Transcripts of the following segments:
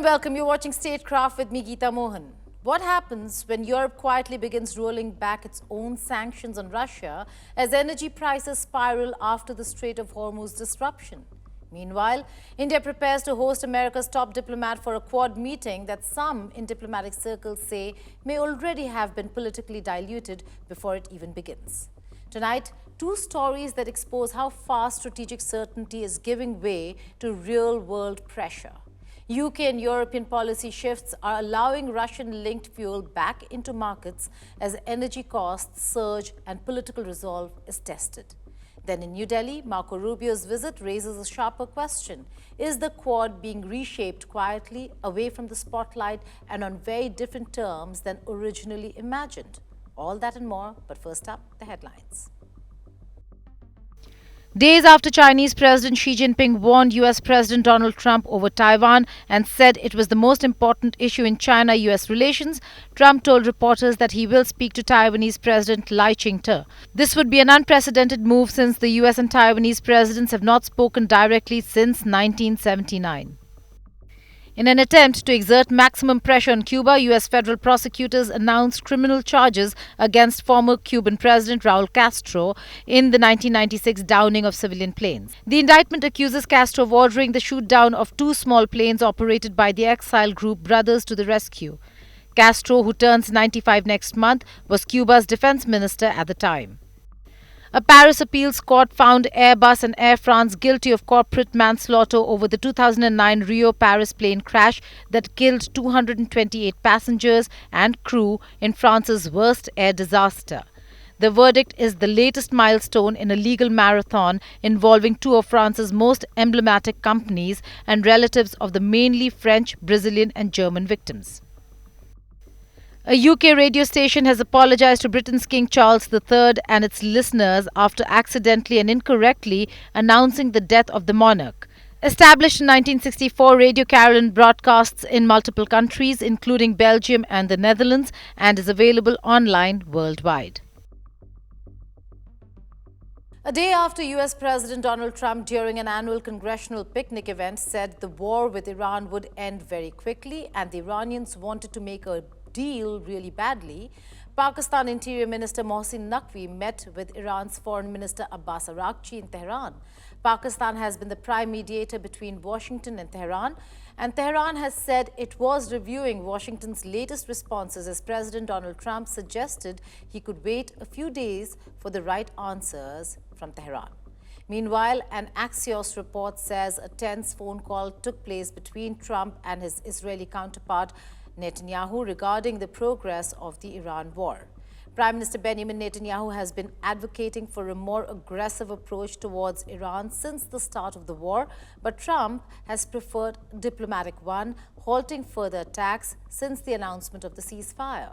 welcome. You're watching Statecraft with me, Geeta Mohan. What happens when Europe quietly begins rolling back its own sanctions on Russia as energy prices spiral after the Strait of Hormuz disruption? Meanwhile, India prepares to host America's top diplomat for a Quad meeting that some in diplomatic circles say may already have been politically diluted before it even begins. Tonight, two stories that expose how fast strategic certainty is giving way to real-world pressure. UK and European policy shifts are allowing Russian-linked fuel back into markets as energy costs surge and political resolve is tested. Then in New Delhi, Marco Rubio's visit raises a sharper question. Is the Quad being reshaped quietly, away from the spotlight and on very different terms than originally imagined? All that and more, but first up, the headlines. Days after Chinese President Xi Jinping warned US President Donald Trump over Taiwan and said it was the most important issue in China-US relations, Trump told reporters that he will speak to Taiwanese President Lai Ching-te. This would be an unprecedented move since the US and Taiwanese presidents have not spoken directly since 1979. In an attempt to exert maximum pressure on Cuba, U.S. federal prosecutors announced criminal charges against former Cuban President Raul Castro in the 1996 downing of civilian planes. The indictment accuses Castro of ordering the shoot-down of two small planes operated by the exile group Brothers to the Rescue. Castro, who turns 95 next month, was Cuba's defense minister at the time. A Paris appeals court found Airbus and Air France guilty of corporate manslaughter over the 2009 Rio-Paris plane crash that killed 228 passengers and crew in France's worst air disaster. The verdict is the latest milestone in a legal marathon involving two of France's most emblematic companies and relatives of the mainly French, Brazilian and German victims. A UK radio station has apologized to Britain's King Charles III and its listeners after accidentally and incorrectly announcing the death of the monarch. Established in 1964, Radio Caroline broadcasts in multiple countries, including Belgium and the Netherlands, and is available online worldwide. A day after US President Donald Trump, during an annual congressional picnic event, said the war with Iran would end very quickly and the Iranians wanted to make a deal really badly, Pakistan Interior Minister Mohsin Naqvi met with Iran's Foreign Minister Abbas Araghchi in Tehran. Pakistan has been the prime mediator between Washington and Tehran has said it was reviewing Washington's latest responses as President Donald Trump suggested he could wait a few days for the right answers from Tehran. Meanwhile, an Axios report says a tense phone call took place between Trump and his Israeli counterpart Netanyahu regarding the progress of the Iran war. Prime Minister Benjamin Netanyahu has been advocating for a more aggressive approach towards Iran since the start of the war, but Trump has preferred a diplomatic one, halting further attacks since the announcement of the ceasefire.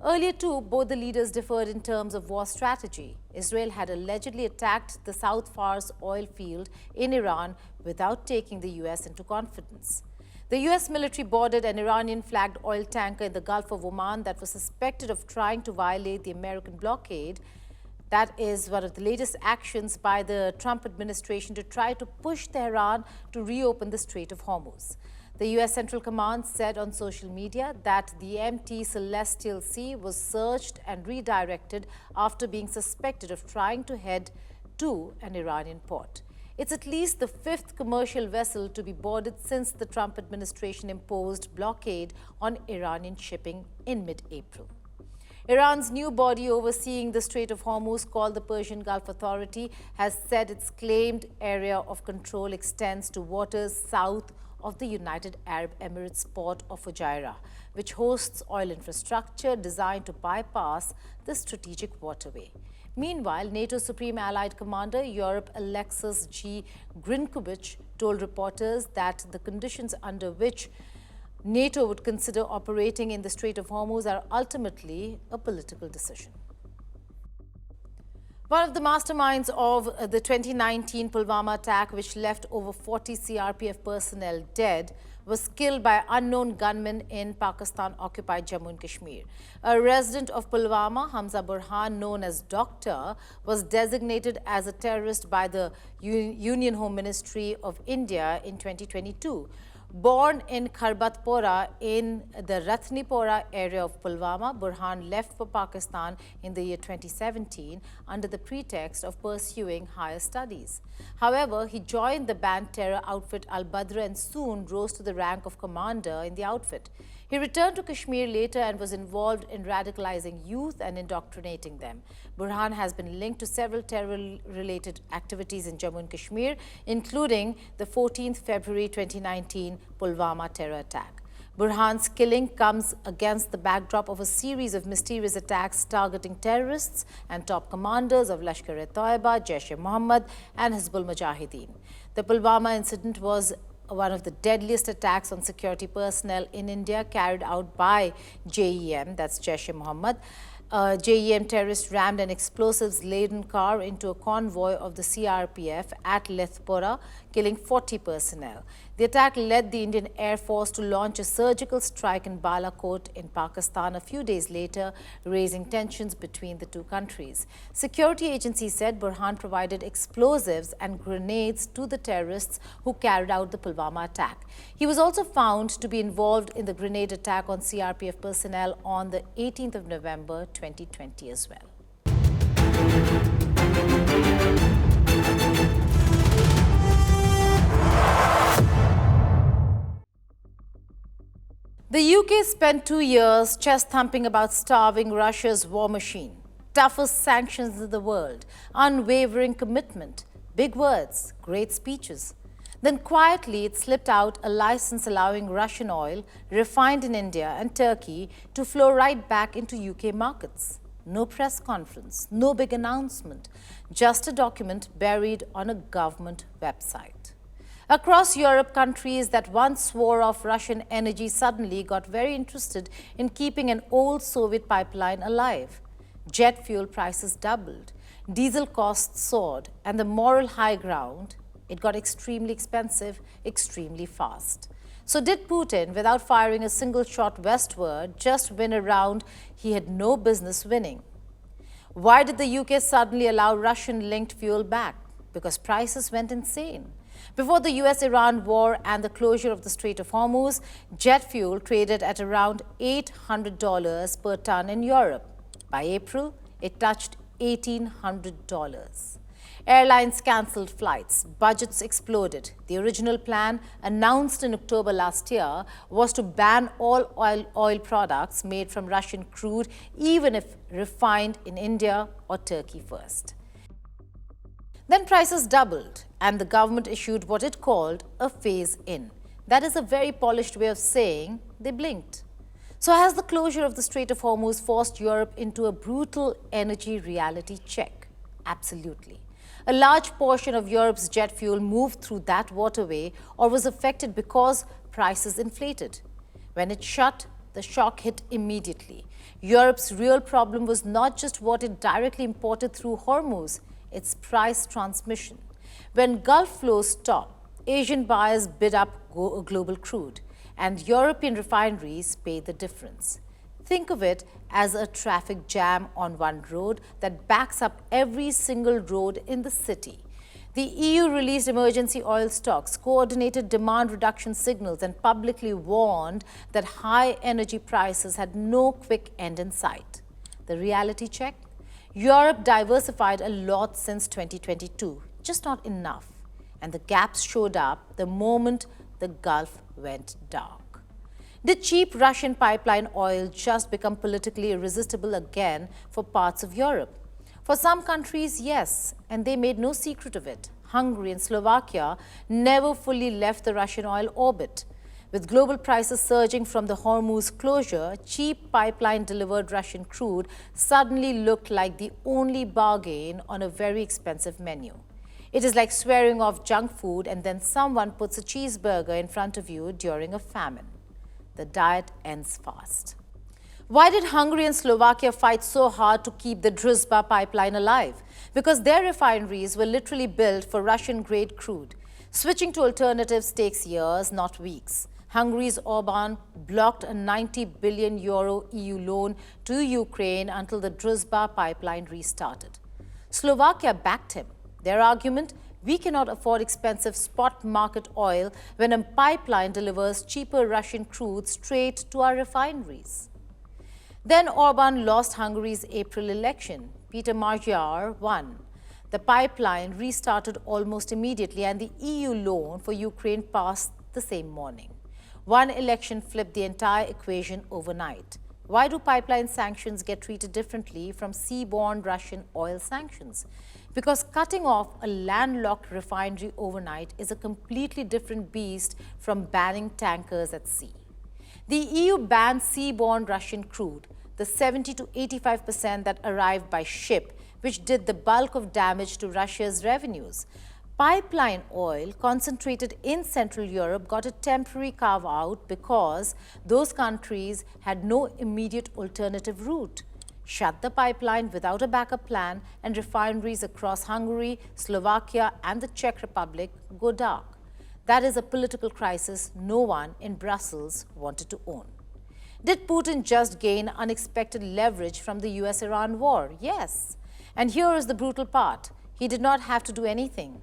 Earlier too, both the leaders differed in terms of war strategy. Israel had allegedly attacked the South Fars oil field in Iran without taking the US into confidence. The US military boarded an Iranian-flagged oil tanker in the Gulf of Oman that was suspected of trying to violate the American blockade. That is one of the latest actions by the Trump administration to try to push Tehran to reopen the Strait of Hormuz. The US Central Command said on social media that the MT Celestial Sea was searched and redirected after being suspected of trying to head to an Iranian port. It's at least the fifth commercial vessel to be boarded since the Trump administration imposed blockade on Iranian shipping in mid-April. Iran's new body overseeing the Strait of Hormuz, called the Persian Gulf Authority, has said its claimed area of control extends to waters south of the United Arab Emirates port of Fujairah, which hosts oil infrastructure designed to bypass the strategic waterway. Meanwhile, NATO Supreme Allied Commander Europe Alexis G. Grinkovich told reporters that the conditions under which NATO would consider operating in the Strait of Hormuz are ultimately a political decision. One of the masterminds of the 2019 Pulwama attack, which left over 40 CRPF personnel dead, was killed by unknown gunmen in Pakistan-occupied Jammu and Kashmir. A resident of Pulwama, Hamza Burhan, known as Doctor, was designated as a terrorist by the Union Home Ministry of India in 2022. Born in Kharbatpora in the Rathnipora area of Pulwama, Burhan left for Pakistan in the year 2017 under the pretext of pursuing higher studies. However, he joined the banned terror outfit Al-Badr and soon rose to the rank of commander in the outfit. He returned to Kashmir later and was involved in radicalizing youth and indoctrinating them. Burhan has been linked to several terror-related activities in Jammu and Kashmir, including the 14th February 2019 Pulwama terror attack. Burhan's killing comes against the backdrop of a series of mysterious attacks targeting terrorists and top commanders of Lashkar-e-Toiba, Jaish-e-Mohammed and Hizbul Mujahideen. The Pulwama incident was one of the deadliest attacks on security personnel in India carried out by JEM, that's Jaish-e-Mohammed. JEM terrorists rammed an explosives-laden car into a convoy of the CRPF at Lethpora, killing 40 personnel. The attack led the Indian Air Force to launch a surgical strike in Balakot in Pakistan a few days later, raising tensions between the two countries. Security agencies said Burhan provided explosives and grenades to the terrorists who carried out the Pulwama attack. He was also found to be involved in the grenade attack on CRPF personnel on the 18th of November 2020 as well. The UK spent 2 years chest-thumping about starving Russia's war machine. Toughest sanctions in the world, unwavering commitment, big words, great speeches. Then quietly it slipped out a license allowing Russian oil refined in India and Turkey to flow right back into UK markets. No press conference, no big announcement, just a document buried on a government website. Across Europe, countries that once swore off Russian energy suddenly got very interested in keeping an old Soviet pipeline alive. Jet fuel prices doubled, diesel costs soared, and the moral high ground, it got extremely expensive, extremely fast. So did Putin, without firing a single shot westward, just win a round he had no business winning? Why did the UK suddenly allow Russian-linked fuel back? Because prices went insane. Before the US-Iran war and the closure of the Strait of Hormuz, jet fuel traded at around $800 per ton in Europe. By April, it touched $1,800. Airlines cancelled flights, budgets exploded. The original plan, announced in October last year, was to ban all oil products made from Russian crude, even if refined in India or Turkey first. Then prices doubled, and the government issued what it called a phase-in. That is a very polished way of saying they blinked. So has the closure of the Strait of Hormuz forced Europe into a brutal energy reality check? Absolutely. A large portion of Europe's jet fuel moved through that waterway or was affected because prices inflated. When it shut, the shock hit immediately. Europe's real problem was not just what it directly imported through Hormuz, its price transmission. When Gulf flows stopped, Asian buyers bid up global crude, and European refineries pay the difference. Think of it as a traffic jam on one road that backs up every single road in the city. The EU released emergency oil stocks, coordinated demand reduction signals, and publicly warned that high energy prices had no quick end in sight. The reality check? Europe diversified a lot since 2022, just not enough. And the gaps showed up the moment the Gulf went dark. Did cheap Russian pipeline oil just become politically irresistible again for parts of Europe? For some countries, yes, and they made no secret of it. Hungary and Slovakia never fully left the Russian oil orbit. With global prices surging from the Hormuz closure, cheap pipeline-delivered Russian crude suddenly looked like the only bargain on a very expensive menu. It is like swearing off junk food and then someone puts a cheeseburger in front of you during a famine. The diet ends fast. Why did Hungary and Slovakia fight so hard to keep the Druzhba pipeline alive? Because their refineries were literally built for Russian-grade crude. Switching to alternatives takes years, not weeks. Hungary's Orban blocked a €90 billion EU loan to Ukraine until the Druzhba pipeline restarted. Slovakia backed him. Their argument, We cannot afford expensive spot market oil when a pipeline delivers cheaper Russian crude straight to our refineries. Then Orban lost Hungary's April election. Peter Magyar won. The pipeline restarted almost immediately and the EU loan for Ukraine passed the same morning. One election flipped the entire equation overnight. Why do pipeline sanctions get treated differently from seaborne Russian oil sanctions? Because cutting off a landlocked refinery overnight is a completely different beast from banning tankers at sea. The EU banned seaborne Russian crude, the 70 to 85% that arrived by ship, which did the bulk of damage to Russia's revenues. Pipeline oil concentrated in Central Europe got a temporary carve-out because those countries had no immediate alternative route. Shut the pipeline without a backup plan and refineries across Hungary, Slovakia and the Czech Republic go dark. That is a political crisis no one in Brussels wanted to own. Did Putin just gain unexpected leverage from the US-Iran war? Yes. And here is the brutal part. He did not have to do anything.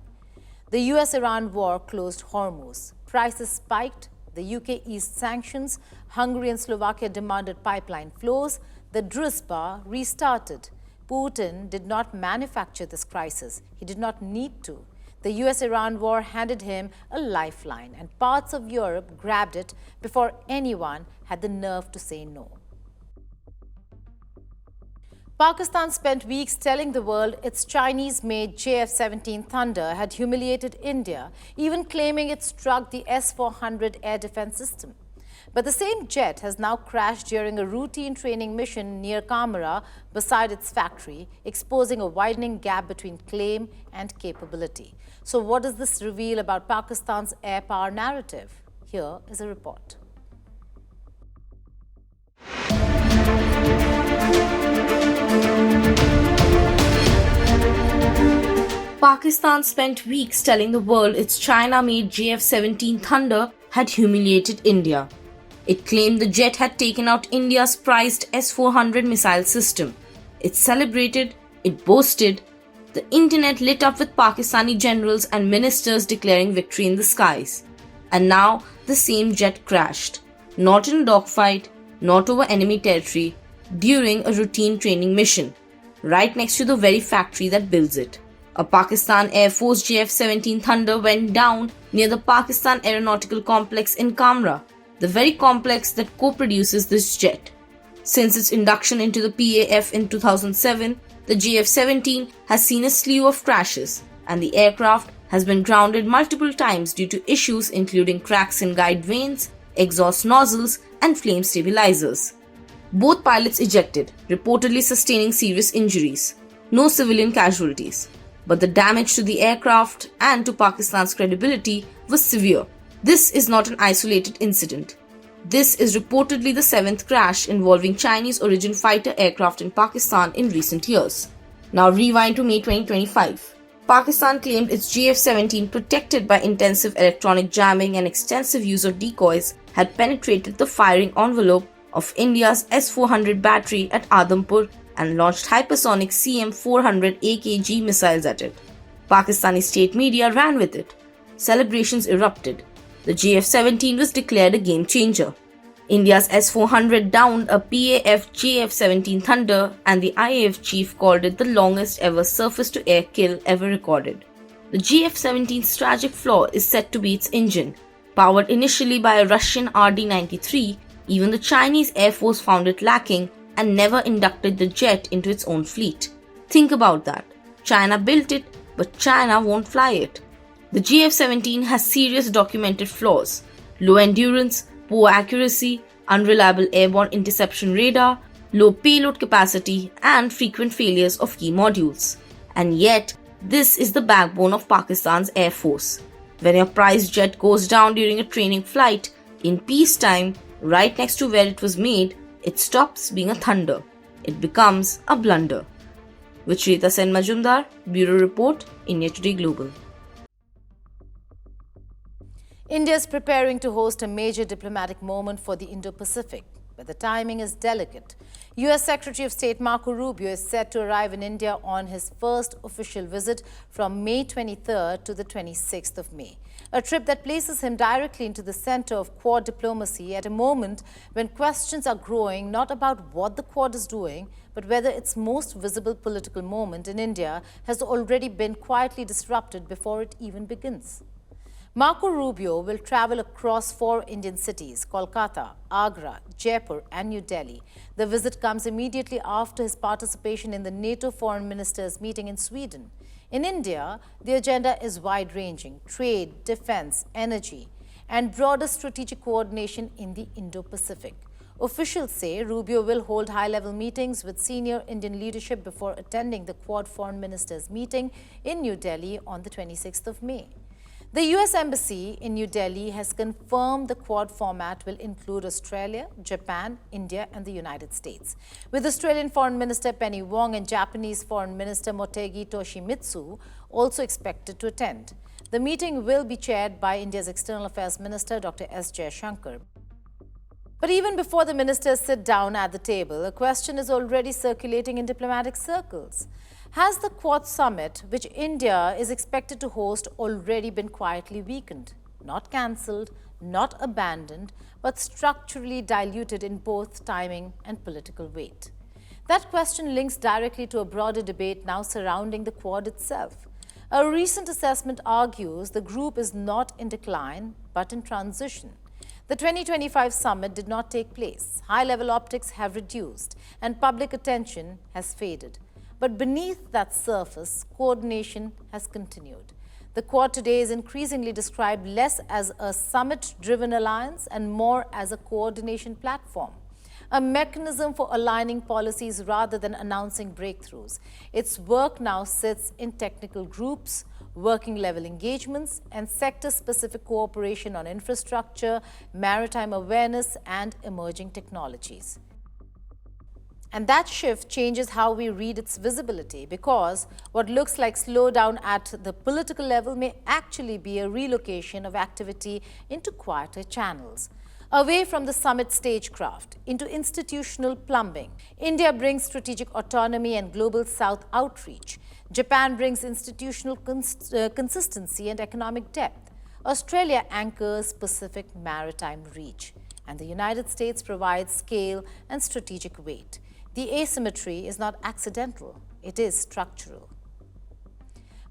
The US-Iran war closed Hormuz. Prices spiked. The UK eased sanctions. Hungary and Slovakia demanded pipeline flows. The Druzhba restarted. Putin did not manufacture this crisis. He did not need to. The US-Iran war handed him a lifeline, and parts of Europe grabbed it before anyone had the nerve to say no. Pakistan spent weeks telling the world its Chinese-made JF-17 Thunder had humiliated India, even claiming it struck the S-400 air defense system. But the same jet has now crashed during a routine training mission near Kamara beside its factory, exposing a widening gap between claim and capability. So what does this reveal about Pakistan's air power narrative? Here is a report. Pakistan spent weeks telling the world its China-made JF-17 Thunder had humiliated India. It claimed the jet had taken out India's prized S-400 missile system. It celebrated, it boasted. The internet lit up with Pakistani generals and ministers declaring victory in the skies. And now the same jet crashed. Not in a dogfight, not over enemy territory, during a routine training mission, right next to the very factory that builds it. A Pakistan Air Force JF-17 Thunder went down near the Pakistan Aeronautical Complex in Kamra, the very complex that co-produces this jet. Since its induction into the PAF in 2007, the JF-17 has seen a slew of crashes, and the aircraft has been grounded multiple times due to issues including cracks in guide vanes, exhaust nozzles, and flame stabilizers. Both pilots ejected, reportedly sustaining serious injuries. No civilian casualties. But the damage to the aircraft and to Pakistan's credibility was severe. This is not an isolated incident. This is reportedly the 7th crash involving Chinese origin fighter aircraft in Pakistan in recent years. Now rewind to May 2025. Pakistan claimed its JF-17, protected by intensive electronic jamming and extensive use of decoys, had penetrated the firing envelope of India's S-400 battery at Adampur and launched hypersonic CM-400 AKG missiles at it. Pakistani state media ran with it. Celebrations erupted. The JF-17 was declared a game changer. India's S-400 downed a PAF JF-17 Thunder, and the IAF chief called it the longest ever surface-to-air kill ever recorded. The JF-17's tragic flaw is said to be its engine. Powered initially by a Russian RD-93, even the Chinese Air Force found it lacking and never inducted the jet into its own fleet. Think about that. China built it, but China won't fly it. The JF-17 has serious documented flaws: low endurance, poor accuracy, unreliable airborne interception radar, low payload capacity, and frequent failures of key modules. And yet, this is the backbone of Pakistan's Air Force. When your prized jet goes down during a training flight, in peacetime, right next to where it was made, it stops being a thunder. It becomes a blunder. With Shrita Sen Majumdar, Bureau Report, India Today Global. India is preparing to host a major diplomatic moment for the Indo-Pacific. but the timing is delicate. U.S. Secretary of State Marco Rubio is set to arrive in India on his first official visit from May 23rd to the 26th of May, a trip that places him directly into the center of Quad diplomacy at a moment when questions are growing not about what the Quad is doing, but whether its most visible political moment in India has already been quietly disrupted before it even begins. Marco Rubio will travel across 4 Indian cities, Kolkata, Agra, Jaipur and New Delhi. The visit comes immediately after his participation in the NATO foreign ministers meeting in Sweden. In India, the agenda is wide-ranging: trade, defense, energy, and broader strategic coordination in the Indo-Pacific. Officials say Rubio will hold high-level meetings with senior Indian leadership before attending the Quad foreign ministers meeting in New Delhi on the 26th of May. The U.S. Embassy in New Delhi has confirmed the Quad format will include Australia, Japan, India and the United States, with Australian Foreign Minister Penny Wong and Japanese Foreign Minister Motegi Toshimitsu also expected to attend. The meeting will be chaired by India's External Affairs Minister Dr. S. Jaishankar. But even before the ministers sit down at the table, a question is already circulating in diplomatic circles. Has the Quad summit, which India is expected to host, already been quietly weakened? Not cancelled, not abandoned, but structurally diluted in both timing and political weight. That question links directly to a broader debate now surrounding the Quad itself. A recent assessment argues the group is not in decline, but in transition. The 2025 summit did not take place. High-level optics have reduced, and public attention has faded. But beneath that surface, coordination has continued. The Quad today is increasingly described less as a summit-driven alliance and more as a coordination platform, a mechanism for aligning policies rather than announcing breakthroughs. Its work now sits in technical groups, working-level engagements, and sector-specific cooperation on infrastructure, maritime awareness, and emerging technologies. And that shift changes how we read its visibility, because what looks like slowdown at the political level may actually be a relocation of activity into quieter channels. Away from the summit stagecraft, into institutional plumbing. India brings strategic autonomy and global south outreach. Japan brings institutional consistency and economic depth. Australia anchors Pacific maritime reach. And the United States provides scale and strategic weight. The asymmetry is not accidental, it is structural.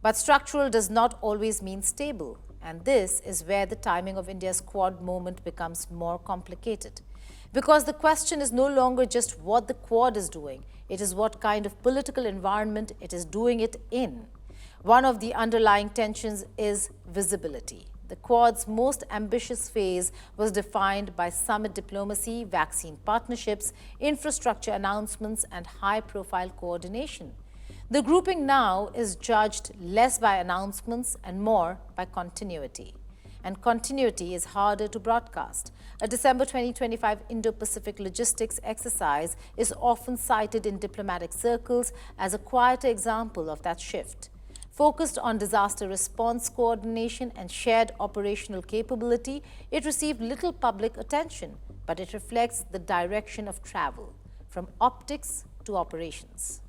But structural does not always mean stable, and this is where the timing of India's Quad moment becomes more complicated. Because the question is no longer just what the Quad is doing, it is what kind of political environment it is doing it in. One of the underlying tensions is visibility. The Quad's most ambitious phase was defined by summit diplomacy, vaccine partnerships, infrastructure announcements, and high-profile coordination. The grouping now is judged less by announcements and more by continuity. And continuity is harder to broadcast. A December 2025 Indo-Pacific logistics exercise is often cited in diplomatic circles as a quieter example of that shift. Focused on disaster response coordination and shared operational capability, it received little public attention, but it reflects the direction of travel, from optics to operations.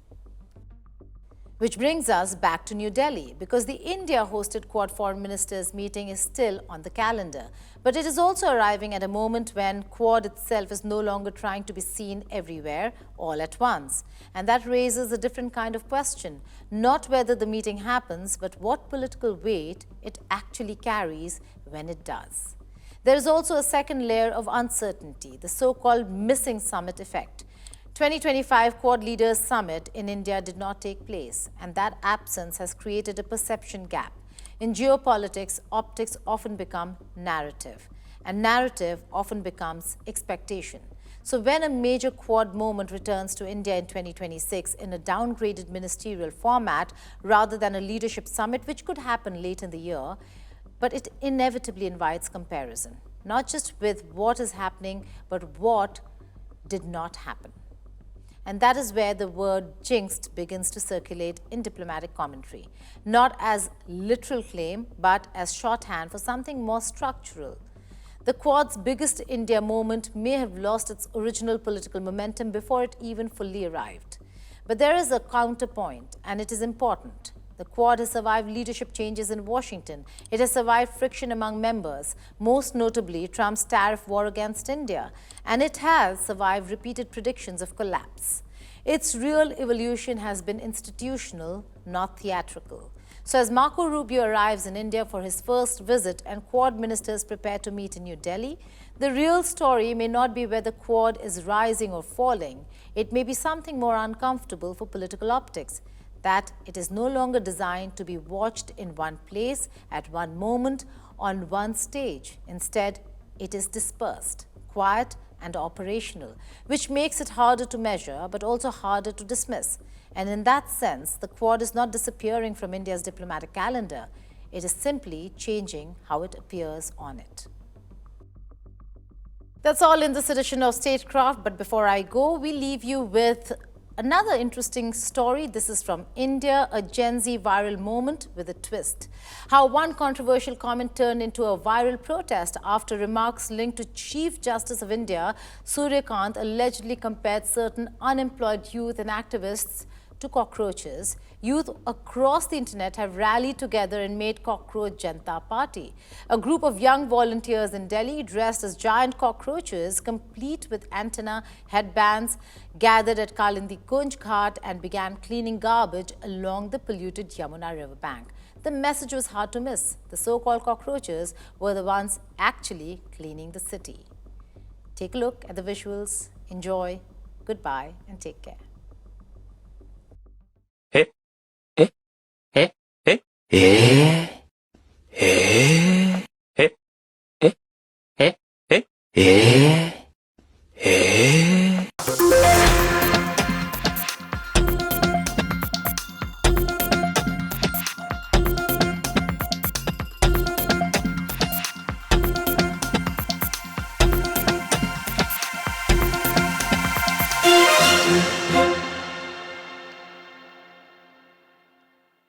Which brings us back to New Delhi, because the India-hosted Quad foreign ministers meeting is still on the calendar. But it is also arriving at a moment when Quad itself is no longer trying to be seen everywhere, all at once. And that raises a different kind of question, not whether the meeting happens, but what political weight it actually carries when it does. There is also a second layer of uncertainty, the so-called missing summit effect. 2025 Quad Leaders Summit in India did not take place, and that absence has created a perception gap. In geopolitics, optics often become narrative, and narrative often becomes expectation. So when a major Quad moment returns to India in 2026 in a downgraded ministerial format rather than a leadership summit, which could happen late in the year, but it inevitably invites comparison, not just with what is happening, but what did not happen. And that is where the word jinxed begins to circulate in diplomatic commentary, not as literal claim, but as shorthand for something more structural. The Quad's biggest India moment may have lost its original political momentum before it even fully arrived. But there is a counterpoint, and it is important. The Quad has survived leadership changes in Washington. It has survived friction among members, most notably Trump's tariff war against India, and it has survived repeated predictions of collapse. Its real evolution has been institutional, not theatrical. So as Marco Rubio arrives in India for his first visit and Quad ministers prepare to meet in New Delhi, the real story may not be whether Quad is rising or falling. It may be something more uncomfortable for political optics, that it is no longer designed to be watched in one place, at one moment, on one stage. Instead, it is dispersed, quiet and operational, which makes it harder to measure but also harder to dismiss. And in that sense, the Quad is not disappearing from India's diplomatic calendar. It is simply changing how it appears on it. That's all in this edition of Statecraft. But before I go, we leave you with another interesting story. This is from India, a Gen Z viral moment with a twist. How one controversial comment turned into a viral protest after remarks linked to Chief Justice of India, Surya Kant, allegedly compared certain unemployed youth and activists to cockroaches. Youth across the internet have rallied together and made Cockroach Janata Party. A group of young volunteers in Delhi dressed as giant cockroaches, complete with antenna headbands, gathered at Kalindi Kunj Ghat and began cleaning garbage along the polluted Yamuna riverbank. The message was hard to miss. The so-called cockroaches were the ones actually cleaning the city. Take a look at the visuals, enjoy, goodbye and take care. Hey, hey, hey, hey, hey.